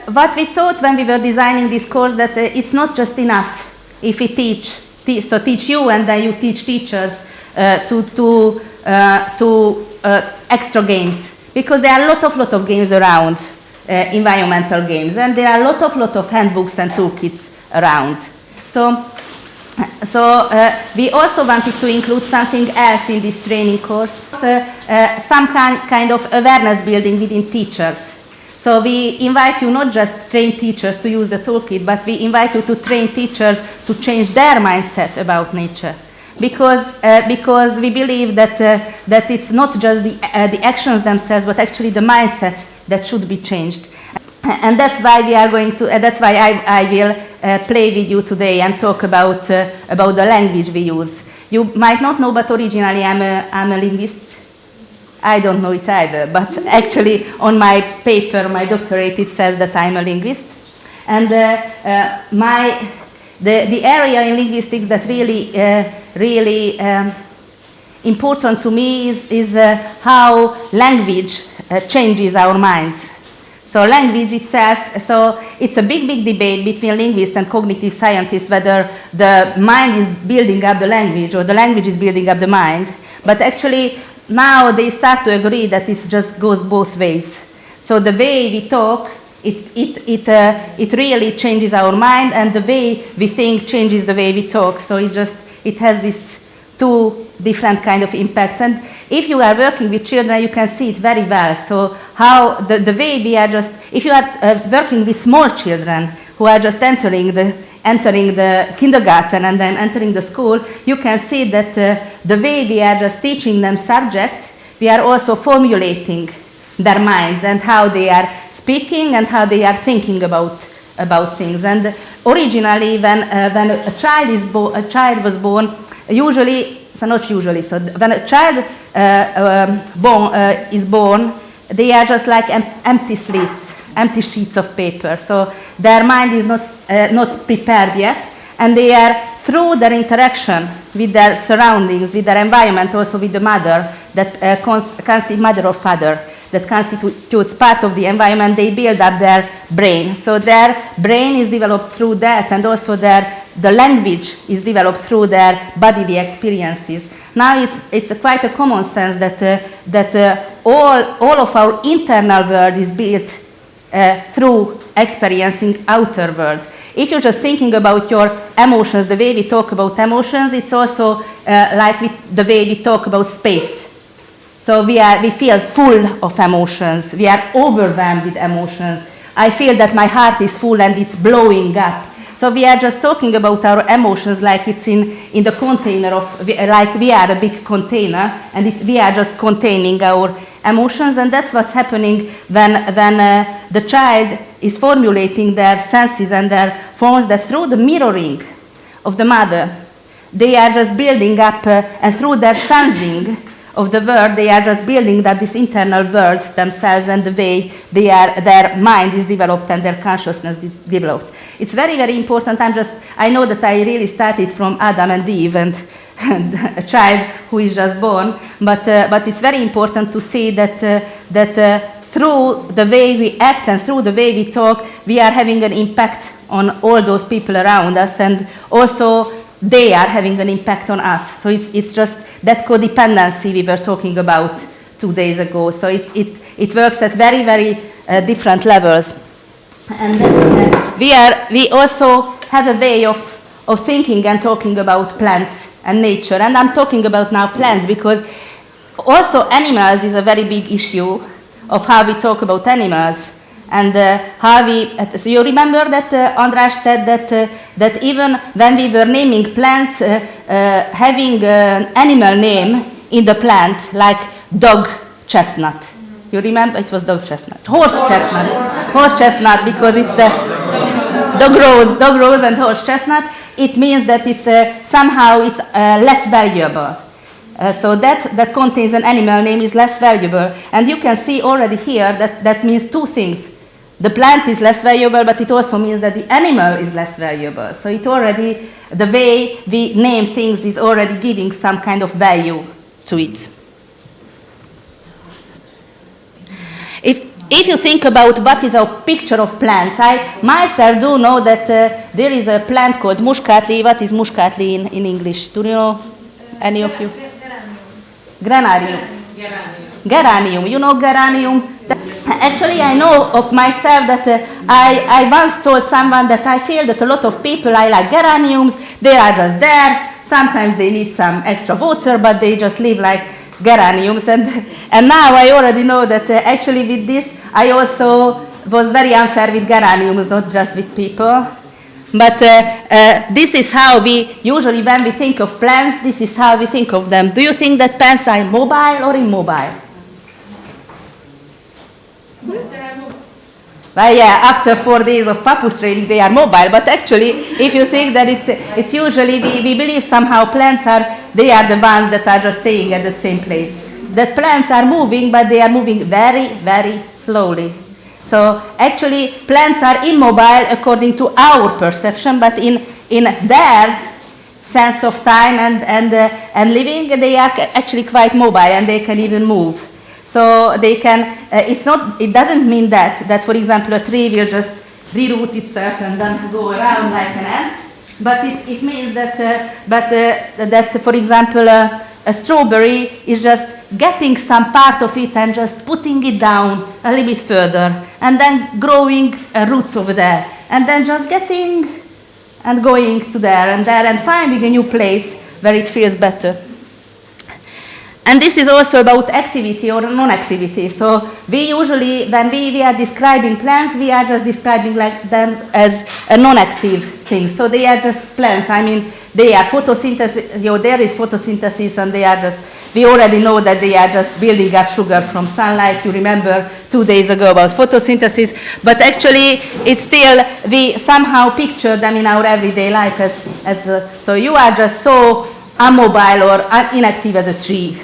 what we thought when we were designing this course, that it's not just enough if we teach you and then you teach teachers to extra games, because there are a lot of games around, environmental games, and there are a lot of handbooks and toolkits around. So we also wanted to include something else in this training course, some kind of awareness building within teachers. So we invite you not just train teachers to use the toolkit, but we invite you to train teachers to change their mindset about nature. Because we believe that it's not just the actions themselves, but actually the mindset that should be changed. And that's why we are going to. That's why I will play with you today and talk about the language we use. You might not know, but originally I'm a linguist. I don't know it either, but actually on my paper, my doctorate, it says that I'm a linguist. And the area in linguistics that really important to me is how language changes our minds. So language itself, so it's a big debate between linguists and cognitive scientists whether the mind is building up the language or the language is building up the mind. But actually now they start to agree that it just goes both ways. So the way we talk, it really changes our mind, and the way we think changes the way we talk. So it has these two different kind of impacts. And if you are working with children, you can see it very well. So how the way we are just, if you are working with small children who are just entering the kindergarten and then entering the school, you can see that the way we are just teaching them subject, we are also formulating their minds and how they are speaking and how they are thinking about things. And originally, when a child was born, when a child is born, they are just like empty sheets of paper. So their mind is not prepared yet, and they are, through their interaction with their surroundings, with their environment, also with the mother, that constitutes mother or father, that constitutes part of the environment, they build up their brain. So their brain is developed through that, and also the language is developed through their bodily experiences. Now it's quite a common sense that all of our internal world is built through experiencing outer world. If you're just thinking about your emotions, the way we talk about emotions, it's also like the way we talk about space. So we feel full of emotions. We are overwhelmed with emotions. I feel that my heart is full and it's blowing up. So we are just talking about our emotions like it's in the container like we are a big container, and we are just containing our emotions. And that's what's happening when the child is formulating their senses and their forms, that through the mirroring of the mother, they are just building up, and through their sensing of the world, they are just building up this internal world themselves, and the way their mind is developed and their consciousness developed. It's very important. I know that I really started from Adam and Eve and a child who is just born, but it's very important to see that through the way we act and through the way we talk, we are having an impact on all those people around us, and also they are having an impact on us. So it's just that codependency we were talking about 2 days ago. So it works at very different levels. And then we also have a way of thinking and talking about plants and nature. And I'm talking about now plants because also animals is a very big issue of how we talk about animals. And so you remember that András said that even when we were naming plants, having an animal name in the plant, like dog chestnut. You remember? It was dog chestnut. Horse chestnut, because it's the dog rose and horse chestnut. It means that it's somehow it's less valuable. So that contains an animal name is less valuable. And you can see already here that means two things. The plant is less valuable, but it also means that the animal is less valuable. So it already, the way we name things is already giving some kind of if you think about what is a picture of plants, I myself do know that there is a plant called muskatli. What is muskatli in English? Do you know any of you? Granarium. Geranium. You know geranium? Actually, I know of myself that I once told someone that I feel that a lot of people, I like geraniums, they are just there. Sometimes they need some extra water, but they just live like geraniums. And now I already know that actually with this, I also was very unfair with geraniums, not just with people. But this is how we, usually when we think of plants, this is how we think of them. Do you think that plants are mobile or immobile? Well, yeah, after 4 days of pappus training, they are mobile. But actually, if you think that it's usually, we believe somehow plants they are the ones that are just staying at the same place. That plants are moving, but they are moving very, very slowly. So actually, plants are immobile according to our perception, but in their sense of time and living, they are actually quite mobile, and they can even move. So they can. It doesn't mean that for example a tree will just reroot itself and then go around like an ant. But it means that that for example a strawberry is just getting some part of it and just putting it down a little bit further, and then growing roots over there, and then just getting and going to there and finding a new place where it feels better. And this is also about activity or non-activity. So we usually, when we are describing plants, we are just describing like them as a non-active thing. So they are just plants. I mean, they are photosynthesis. There is photosynthesis, and they are just. We already know that they are just building up sugar from sunlight. You remember 2 days ago about photosynthesis. But actually, it's still, we somehow picture them in our everyday life as so you are just so immobile or inactive as a tree.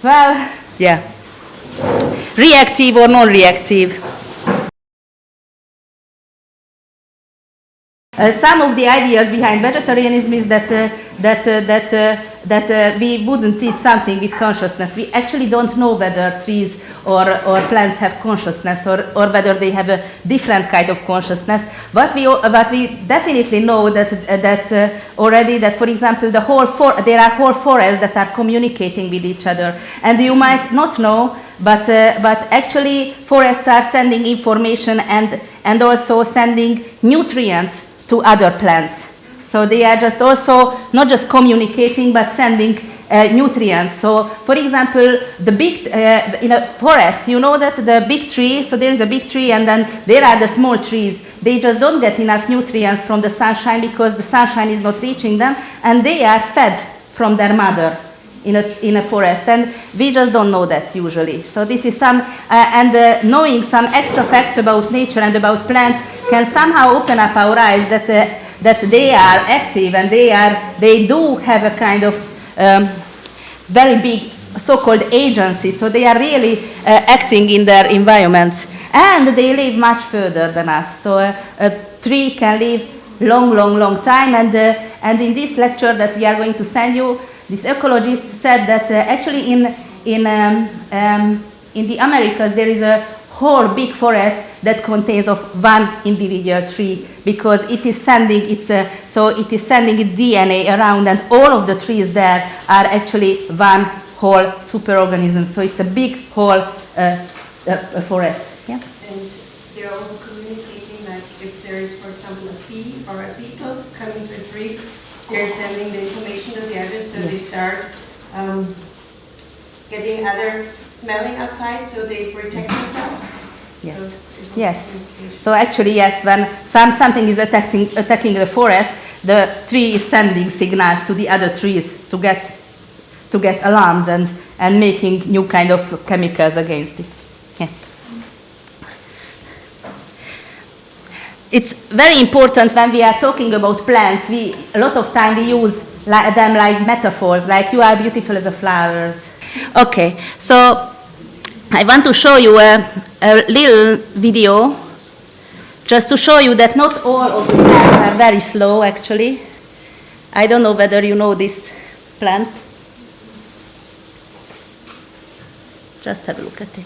Well, yeah. Reactive or non-reactive. Some of the ideas behind vegetarianism is that we wouldn't eat something with consciousness. We actually don't know whether trees or plants have consciousness or whether they have a different kind of consciousness. But we definitely know that already that, for example, there are whole forests that are communicating with each other. And you might not know, but actually forests are sending information and also sending nutrients to other plants. So they are just also not just communicating, but sending nutrients. So, for example, the big in a forest, you know that the big tree. So there is a big tree, and then there are the small trees. They just don't get enough nutrients from the sunshine because the sunshine is not reaching them, and they are fed from their mother in a forest, and we just don't know that usually. So this is some knowing some extra facts about nature and about plants can somehow open up our eyes that they are active, and they do have a kind of very big so-called agency. So they are really acting in their environments, and they live much further than us. So a tree can live long time, and in this lecture that we are going to send you, this ecologist said that actually in the Americas there is a whole big forest that contains of one individual tree, because it is sending its DNA around, and all of the trees there are actually one whole superorganism. So it's a big whole forest. Yeah. And they're also communicating, like if there is, for example, a bee or a beetle coming to a tree, they're sending the information to the others, so they start getting other smelling outside, so they protect themselves. Yes. So yes. So actually, yes, when something is attacking the forest, the tree is sending signals to the other trees to get alarmed and making new kind of chemicals against it. Yeah. It's very important when we are talking about plants. A lot of time we use them like metaphors, like you are beautiful as a flowers. Okay, so I want to show you a little video just to show you that not all of the plants are very slow actually. I don't know whether you know this plant. Just have a look at it.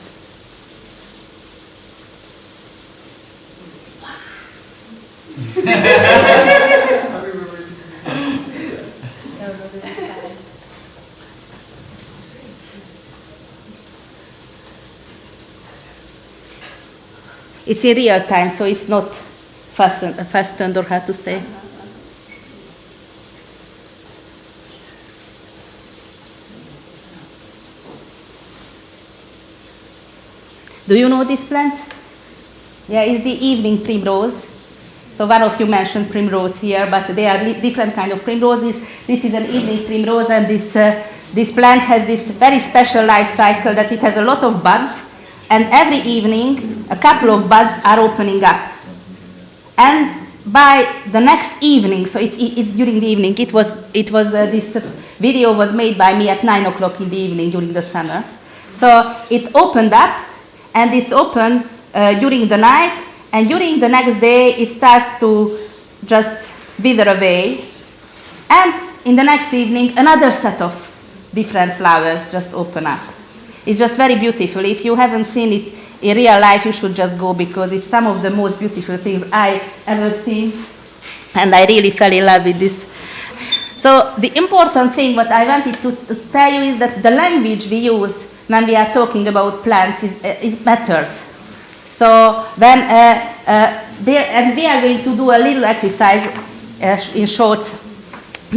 It's in real time, so it's not fastened or how to say. Do you know this plant? Yeah, it's the evening primrose. So one of you mentioned primrose here, but they are different kind of primroses. This is an evening primrose, and this plant has this very special life cycle that it has a lot of buds, and every evening a couple of buds are opening up. And by the next evening, so it's during the evening. This video was made by me at 9 o'clock in the evening during the summer. So it opened up, and it's open during the night, and during the next day it starts to just wither away, and in the next evening another set of different flowers just open up. It's just very beautiful. If you haven't seen it in real life, you should just go, because it's some of the most beautiful things I ever seen, and I really fell in love with this. So the important thing what I wanted to tell you is that the language we use when we are talking about plants is matters. So when and we are going to do a little exercise in short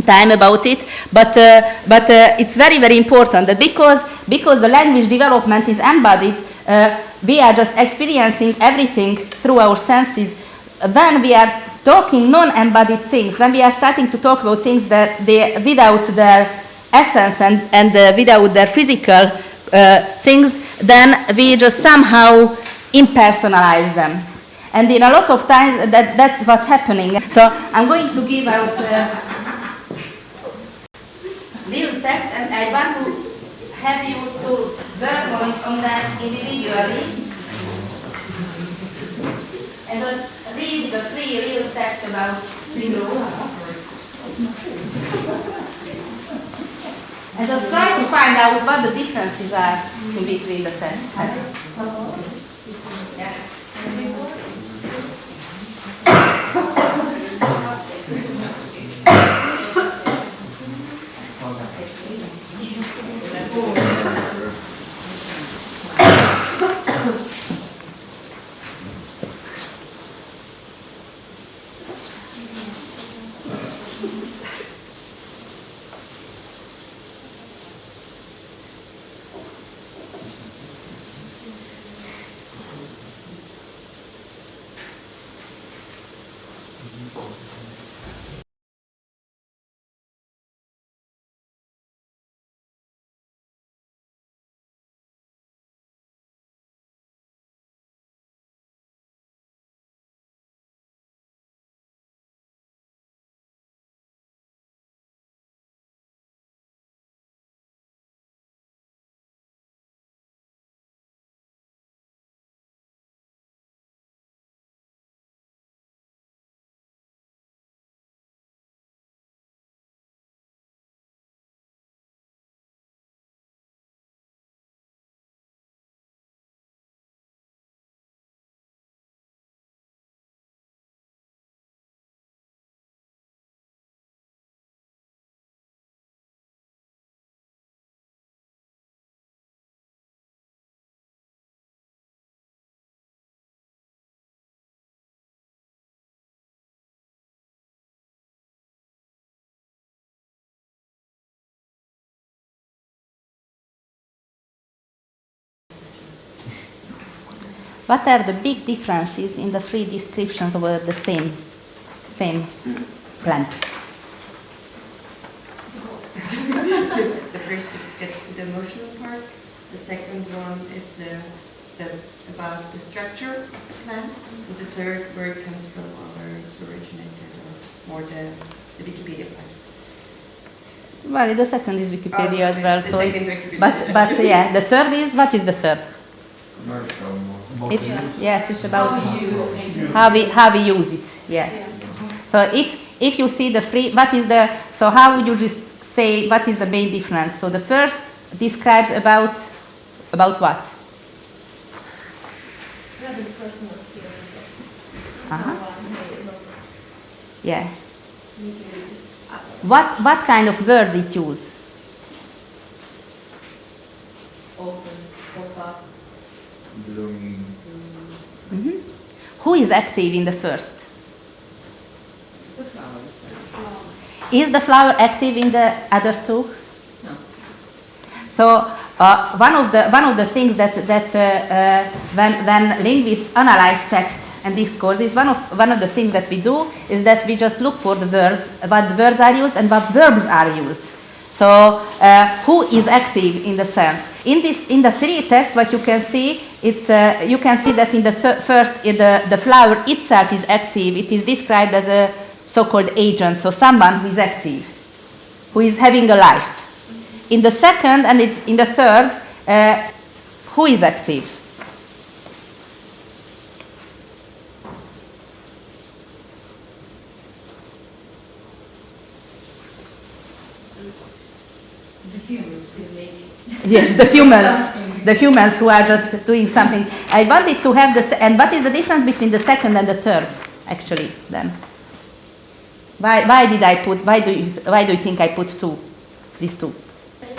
time about it, but it's very, very important that because the language development is embodied, we are just experiencing everything through our senses. When we are talking non-embodied things, when we are starting to talk about things that they without their essence and without their physical things, then we just somehow impersonalize them. And in a lot of times that's what's happening. So I'm going to give out little text, and I want to have you to work on them individually. And just read the 3 real texts about primrose. And just try to find out what the differences are in between the texts. Yes. What are the big differences in the 3 descriptions of the same plant? The first gets to the emotional part. The second one is about the structure of the plant. And the third, where it comes from or where it's originated, or more the Wikipedia part. Well, the second is Wikipedia as well. So Wikipedia. but yeah, the third is, what is the third? Commercial. It's about how we use it. Yeah. So if you see the 3, so how would you just say what is the main difference? So the first describes about what? Rather personal feeling. Uh-huh. Yeah. What kind of words it use? Open, pop up. Blooming. Mhm. Who is active in the first? The flowers. Is the flower active in the other two? No. So one of the things that when linguists analyze text and discourses, one of the things that we do is that we just look for the words, what the words are used and what verbs are used. So who is active in the sense? In the three texts, what you can see, you can see that in the first, the flower itself is active. It is described as a so-called agent, so someone who is active, who is having a life. In the second and in the third, who is active? The humans who make. Yes, the humans who are just doing something. I wanted to have this, and what is the difference between the second and the third, actually, then? Why do you think I put these two?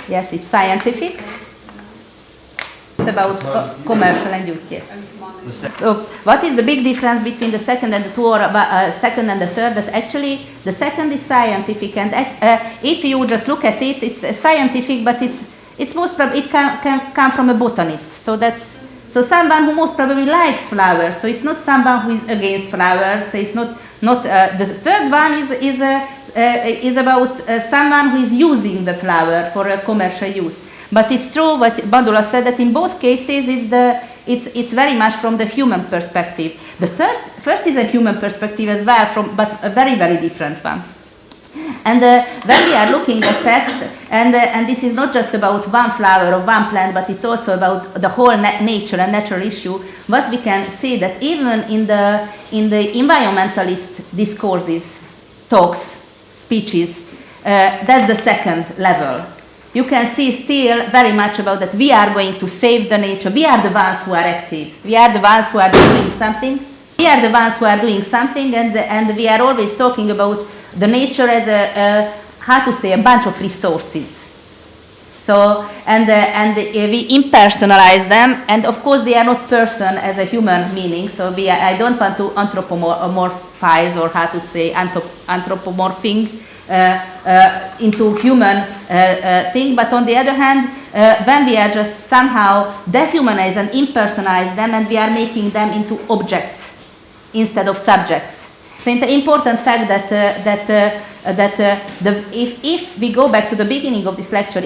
Yes, it's scientific. It's about commercial and use, yes. So what is the big difference between the second and the two, or second and the third? That actually the second is scientific, and if you just look at it, it's scientific, but it's most probably it can come from a botanist. So that's someone who most probably likes flowers. So it's not someone who is against flowers. So it's not the third one is about someone who is using the flower for a commercial use. But it's true what Bandula said, that in both cases it's very much from the human perspective. The first is a human perspective as well, but a very, very different one. And when we are looking at text, and this is not just about one flower or one plant, but it's also about the whole nature and natural issue, what we can see that even in the environmentalist discourses, talks, speeches, that's the second level. You can see still very much about that we are going to save the nature. We are the ones who are active. We are the ones who are doing something. We are the ones who are doing something, and we are always talking about the nature as a bunch of resources. So and we impersonalize them, and of course they are not person as a human meaning. So I don't want to anthropomorphize, or anthropomorphing into human thing. But on the other hand, when we are just somehow dehumanize and impersonalize them, and we are making them into objects instead of subjects. So it's an important fact if we go back to the beginning of this lecture,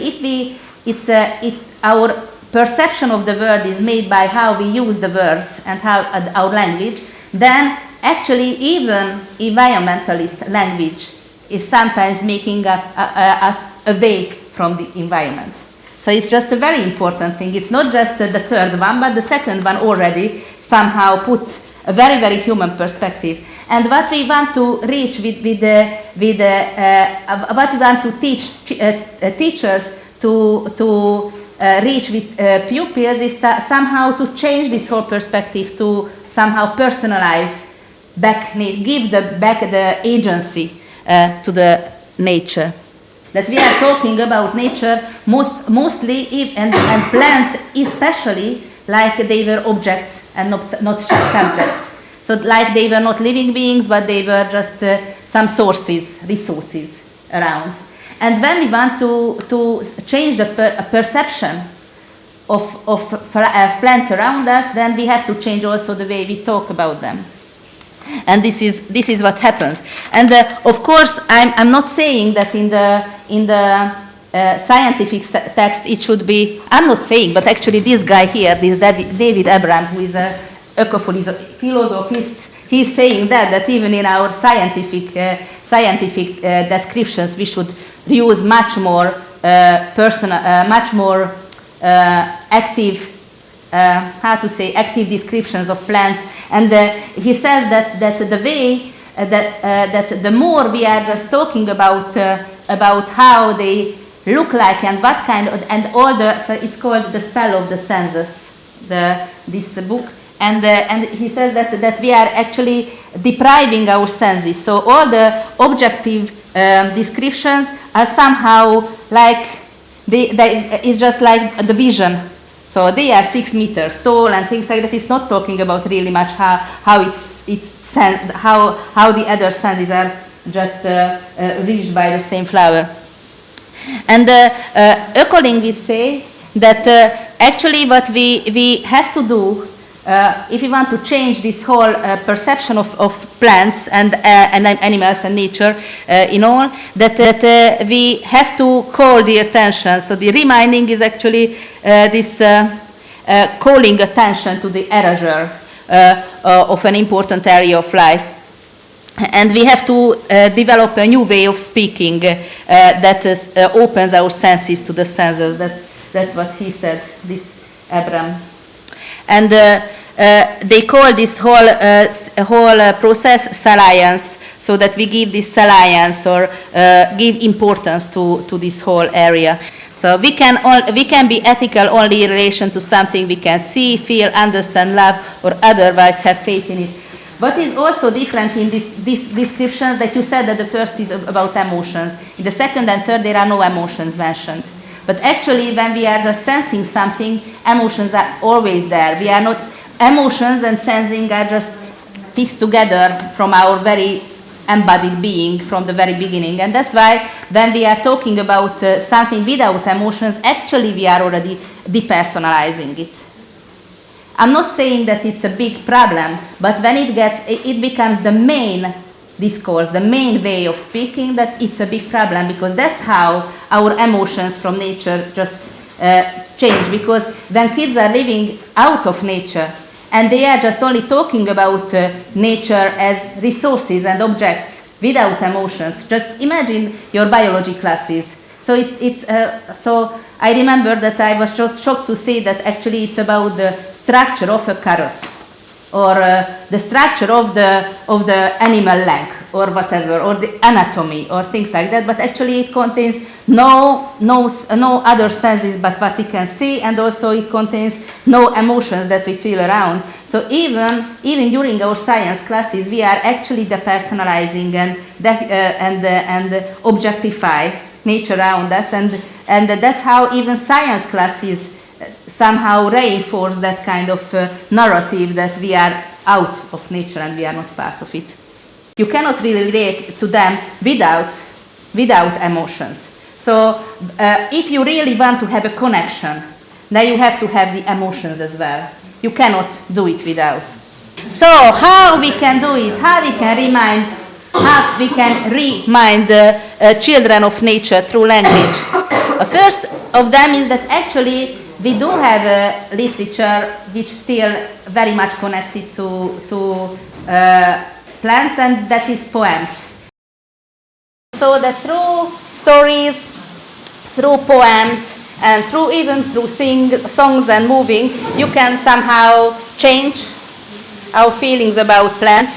our perception of the word is made by how we use the words and how our language, then actually even environmentalist language is sometimes making us away from the environment. So it's just a very important thing. It's not just the third one, but the second one already somehow puts a very, very human perspective. And what we want to reach what we want to teach teachers to reach with pupils is somehow to change this whole perspective, to somehow personalize give back the agency to the nature. That we are talking about nature mostly and plants especially, like they were objects and not subjects. So like they were not living beings, but they were just some resources around. And when we want to change the perception of plants around us, then we have to change also the way we talk about them. And this is what happens. And of course, I'm not saying that in the scientific text it should be. I'm not saying, but actually this guy here, this David Abram, who is a philosophist, he's saying that even in our scientific descriptions we should use much more much more active active descriptions of plants. And he says that the way that the more we are just talking about how they look like and what kind of, and all the, so it's called The Spell of the Senses, this book. and he says that we are actually depriving our senses. So all the objective descriptions are somehow like it's just like the vision. So they are 6 meters tall and things like that. It's not talking about really much how the other senses are just reached by the same flower. And ecolinguists say that actually what we have to do if we want to change this whole perception of plants and animals and nature in all, that we have to call the attention. So the reminding is actually this calling attention to the erasure of an important area of life. And we have to develop a new way of speaking that opens our senses to the senses. That's what he said, this Abram. And they call this whole process salience, so that we give this salience or give importance to this whole area. So we can be ethical only in relation to something we can see, feel, understand, love, or otherwise have faith in it. What is also different in these descriptions, that you said that the first is about emotions. In the second and third, there are no emotions mentioned. But actually, when we are just sensing something, emotions are always there. We are not, emotions and sensing are just fixed together from our very embodied being from the very beginning. And that's why when we are talking about something without emotions, actually we are already depersonalizing it. I'm not saying that it's a big problem, but when it becomes the main discourse, the main way of speaking, that it's a big problem, because that's how our emotions from nature just change. Because when kids are living out of nature and they are just only talking about nature as resources and objects without emotions, just imagine your biology classes. So so I remember that I was shocked to see that actually it's about the structure of a carrot, or the structure of the animal leg, or whatever, or the anatomy, or things like that. But actually it contains no other senses but what we can see, and also it contains no emotions that we feel around. So even during our science classes, we are actually depersonalizing and objectify nature around us, and that's how even science classes somehow reinforce that kind of narrative that we are out of nature and we are not part of it. You cannot really relate to them without emotions. So if you really want to have a connection, then you have to have the emotions as well. You cannot do it without. So how we can do it? How we can remind children of nature through language? First of them is that actually we do have a literature which still very much connected to plants, and that is poems. So that through stories, through poems, and even through songs and moving, you can somehow change our feelings about plants.